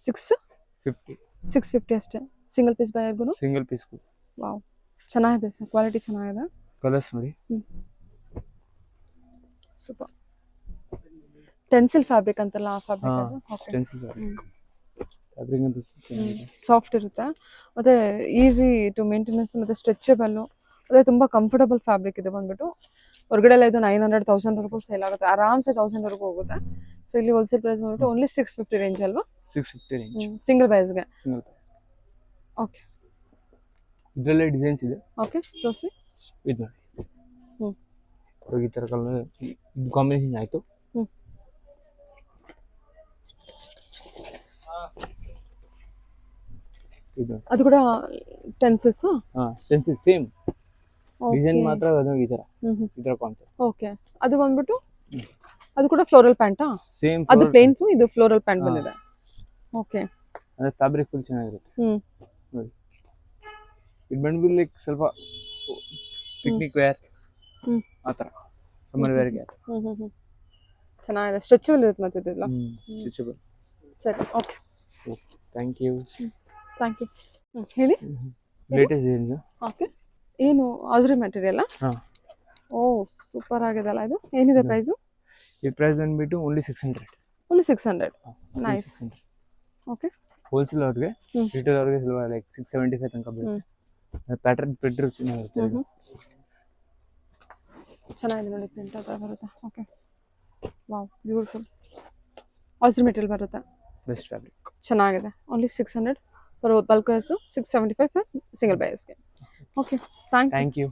Speaker 1: 650 ಅಷ್ಟೇ. ಸಿಂಗಲ್ ಪೀಸ್ ಬೈರ್ಗು?
Speaker 2: Single piece.
Speaker 1: ವಾವ್, ಚೆನ್ನಾಗಿದೆ ಸರ್, ಕ್ವಾಲಿಟಿ ಚೆನ್ನಾಗಿದೆ.
Speaker 2: ಕಲರ್ಸ್ ನೋಡಿ.
Speaker 1: ಸೂಪರ್. ಟೆನ್ಸಿಲ್ ಫ್ಯಾಬ್ರಿಕ್ ಅಂತಲ್ಲ ಆ ಫ್ಯಾಬ್ರಿಕ್ ಅದು? ಓಕೆ.
Speaker 2: ಟೆನ್ಸಿಲ್ ಫ್ಯಾಬ್ರಿಕ್ ಅಂತೂ
Speaker 1: ಸಾಫ್ಟ್ ಇರುತ್ತೆ, ಮತ್ತು ಈಸಿ ಟು ಮೇಂಟೆನೆನ್ಸ್, ಮತ್ತು ಸ್ಟ್ರೆಚಬಲ್ಲು, ಅದೇ ತುಂಬ ಕಂಫರ್ಟಬಲ್ ಫ್ಯಾಬ್ರಿಕ್ ಇದೆ ಬಂದ್ಬಿಟ್ಟು. ಹೊರಗಡೆ ಎಲ್ಲ ಇದು 900 1000ವರೆಗೂ ಸೇಲ್ ಆಗುತ್ತೆ, ಆರಾಮ್ಸೆ 1000ವರೆಗೂ ಹೋಗುತ್ತೆ. ಸೊ ಇಲ್ಲಿ ಹೋಲ್ಸೇಲ್ ಪ್ರೈಸ್ ಬಂದ್ಬಿಟ್ಟು ಓನ್ಲಿ 650 ರೇಂಜ್ ಅಲ್ವಾ?
Speaker 2: 650 ರೇಂಜ್
Speaker 1: ಸಿಂಗಲ್ ಬೈಸ್ಗೆ. ಓಕೆ.
Speaker 2: ಇದರಲ್ಲೇ ಡಿಸೈನ್ಸ್ ಇದೆ.
Speaker 1: ಓಕೆ ತೋರಿಸಿ.
Speaker 2: ಇದು ನೋಡಿ ಈ ಥರ ಕಲರ್ ಇದು ಕಾಂಬಿನೇಷನ್ ಆಯಿತು. ಇದು
Speaker 1: ಅದು ಕೂಡ ಟೆನ್ಸಿಲ್ಸ್?
Speaker 2: ಹಾಂ ಸ್ಟೆನ್ಸಿಲ್ ಸೇಮ್ ಡಿಸೈನ್ ಮಾತ್ರ ಅದು ಈ ಥರ ಕಾನ್ಸೆಪ್ಟ್.
Speaker 1: ಓಕೆ. ಅದು ಬಂದ್ಬಿಟ್ಟು ಅದು ಕೂಡ ಫ್ಲೋರಲ್ ಪ್ಯಾಂಟಾ?
Speaker 2: ಸೇಮ್.
Speaker 1: ಅದು ಪ್ಲೇನ್, ಇದು ಫ್ಲೋರಲ್ ಪ್ಯಾಂಟ್ ಬಂದಿದೆ. ಓಕೆ.
Speaker 2: ಅಂದರೆ ಫ್ಯಾಬ್ರಿಕ್ ಫುಲ್ ಚೆನ್ನಾಗಿರುತ್ತೆ ನೋಡಿ. ಇದು ಬಂದ್ಬಿಟ್ಟು ಲೈಕ್ ಸ್ವಲ್ಪ ಪಿಕ್ನಿಕ್ ವೇರ್ ಆ ಥರ, ಸಮ್ಮರ್ ವೇರ್ಗೆ ಆ ಥರ.
Speaker 1: ಚೆನ್ನಾಗಿದೆ, ಸ್ಟ್ರೆಚಬಲ್ ಇರುತ್ತೆ ಮತ್ತೆ ಇದೆಲ್ಲ.
Speaker 2: ಸ್ಟ್ರೆಚಬಲ್.
Speaker 1: ಸರಿ, okay.
Speaker 2: Thank you.
Speaker 1: Thank you. ಹೇಳಿ.
Speaker 2: Latest designs.
Speaker 1: ಓಕೆ. ಏನು ಆಜ್ರಿ ಮೆಟೀರಿಯಲ್?
Speaker 2: ಹಾಂ.
Speaker 1: ಓ ಸೂಪರ್ ಆಗಿದೆಲ್ಲ. ಇದು ಏನಿದೆ ಪ್ರೈಸು?
Speaker 2: ಈ ಪ್ರೈಸ್ ಬಂದ್ಬಿಟ್ಟು only 600.
Speaker 1: Only 600. Nice. Okay.
Speaker 2: Wholesale ಅವ್ರಿಗೆ, ರಿಟೇಲ್ ಅವ್ರಿಗೆ ಸ್ವಲ್ಪ ಲೈಕ್ 675 ತನಕ ಬೀಳುತ್ತೆ. ಪ್ಯಾಟರ್ನ್ ಪ್ರಿಂಟರ್ ಚೆನ್ನಾಗಿರುತ್ತೆ.
Speaker 1: ಚೆನ್ನಾಗಿದೆ ನೋಡಿ, ಪ್ರಿಂಟ್ ಅಂತ ಬರುತ್ತೆ. ಓಕೆ. Wow, beautiful. ಆಜ್ರಿ ಮೆಟೀರಿಯಲ್ ಬರುತ್ತೆ.
Speaker 2: Best fabric.
Speaker 1: ಚೆನ್ನಾಗಿದೆ. Only 600 for bulk wise, 675 for single ಬೈಸ್ಗೆ. Okay, thank you.